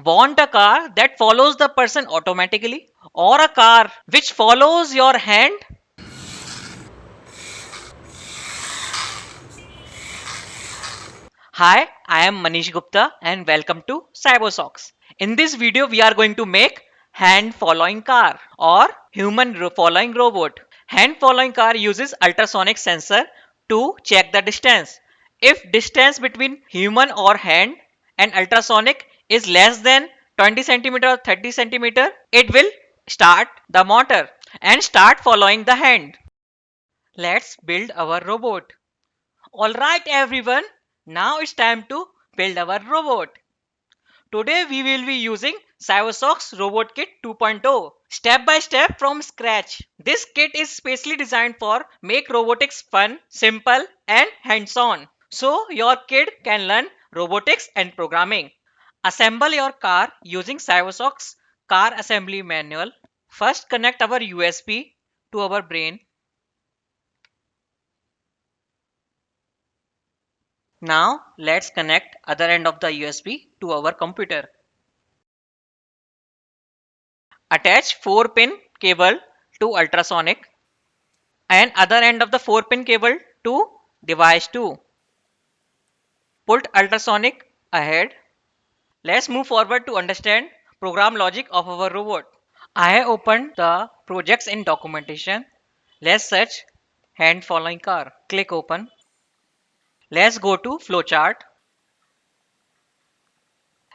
Want a car that follows the person automatically, or a car which follows your hand? Hi, I am Manish Gupta and welcome to CyberSox. In this video, we are going to make hand following car or human following robot. Hand following car uses ultrasonic sensor to check the distance. If distance between human or hand and ultrasonic is less than 20 centimeter or 30 centimeter, it will start the motor and start following the hand. Let's build our robot. Alright everyone, now it's time to build our robot. Today we will be using Cybersox Robot Kit 2.0 step by step from scratch. This kit is specially designed for make robotics fun, simple and hands-on. So your kid can learn robotics and programming. Assemble your car using Cybersox car assembly manual. First connect our USB to our brain. Now let's connect other end of the USB to our computer. Attach 4-pin cable to ultrasonic and other end of the 4-pin cable to device 2. Put ultrasonic ahead. Let's move forward to understand program logic of our robot. I have opened the projects in documentation. Let's search hand following car. Click open. Let's go to flowchart.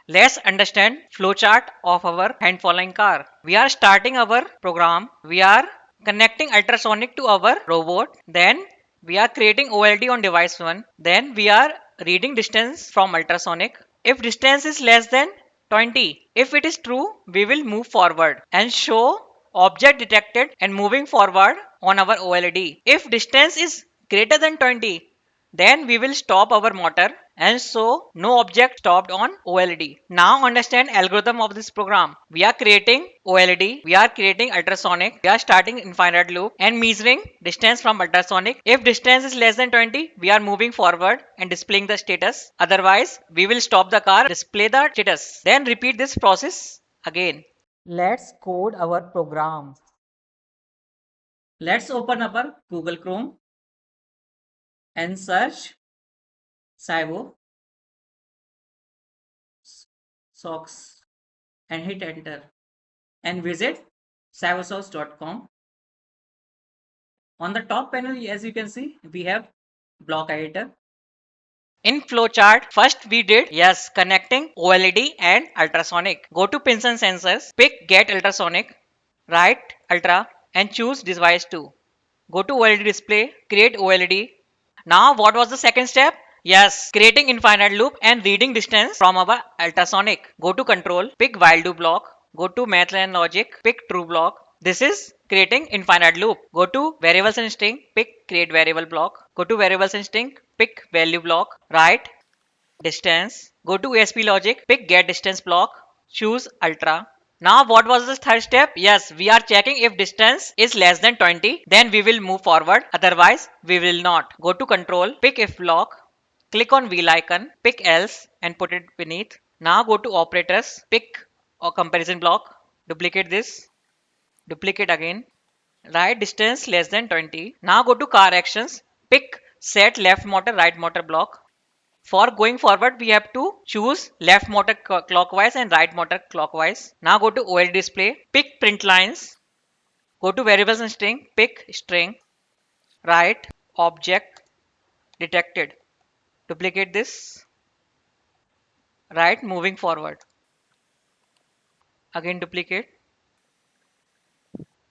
Let's understand flowchart of our hand following car. We are starting our program. We are connecting ultrasonic to our robot. Then we are creating OLD on device 1. Then we are reading distance from ultrasonic. If distance is less than 20, if it is true, we will move forward and show object detected and moving forward on our OLED. If distance is greater than 20, then we will stop our motor and so no object stopped on OLED. Now understand algorithm of this program. We are creating OLED, we are creating ultrasonic, we are starting infinite loop and measuring distance from ultrasonic. If distance is less than 20, we are moving forward and displaying the status. Otherwise, we will stop the car, display the status. Then repeat this process again. Let's code our program. Let's open our Google Chrome and search Cybo socks and hit enter and visit cybersource.com. On the top panel, as you can see, we have block editor. In flowchart, first we did connecting OLED and ultrasonic. Go to pins and sensors, pick get ultrasonic, write ultra and choose device 2. Go to OLED display, create OLED. Now what was the second step? Yes, creating infinite loop and reading distance from our ultrasonic. Go to control, pick while do block. Go to math and logic, pick true block. This is creating infinite loop. Go to variables and string, pick create variable block. Go to variables and string, pick value block. Write distance. Go to ASP logic, pick get distance block. Choose ultra. Now what was the third step? Yes, we are checking if distance is less than 20, then we will move forward. Otherwise, we will not. Go to control, pick if block. Click on wheel icon, pick else and put it beneath. Now go to operators, pick a comparison block, duplicate this, duplicate again, write distance less than 20. Now go to car actions, pick set left motor, right motor block. For going forward, we have to choose left motor clockwise and right motor clockwise. Now go to OL display, pick print lines, go to variables and string, pick string, write object detected. Duplicate this, right moving forward, again duplicate,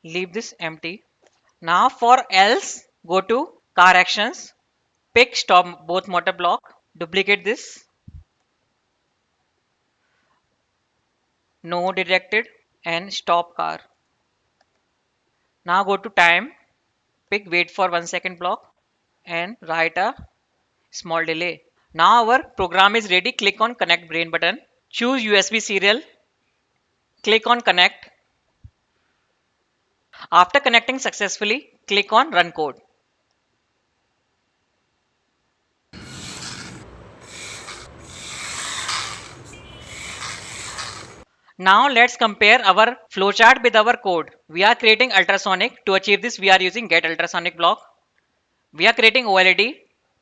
leave this empty. Now for else, go to car actions, pick stop both motor block, duplicate this, no detected and stop car. Now go to time, pick wait for 1 second block and write a small delay. Now our program is ready. Click on connect brain button, choose USB serial, click on connect. After connecting successfully, click on run code. Now let's compare our flowchart with our code. We are creating ultrasonic. To achieve this, we are using get ultrasonic block. We are creating OLED.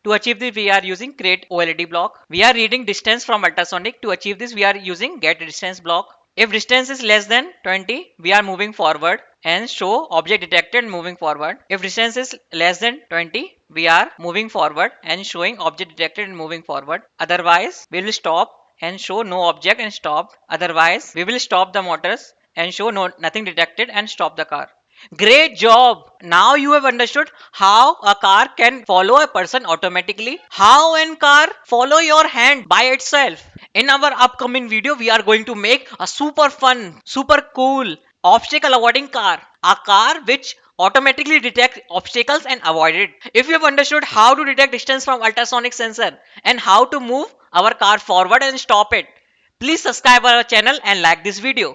To achieve this, we are using create OLED block. We are reading distance from ultrasonic. To achieve this, we are using get distance block. If distance is less than 20, we are moving forward and show object detected and moving forward. If distance is less than 20, we are moving forward and showing object detected and moving forward. Otherwise, we will stop and show no object and stop. Otherwise, we will stop the motors and show nothing detected and stop the car. Great job! Now you have understood how a car can follow a person automatically. How an car follow your hand by itself. In our upcoming video, we are going to make a super fun, super cool obstacle avoiding car. A car which automatically detects obstacles and avoid it. If you have understood how to detect distance from ultrasonic sensor and how to move our car forward and stop it, please subscribe our channel and like this video.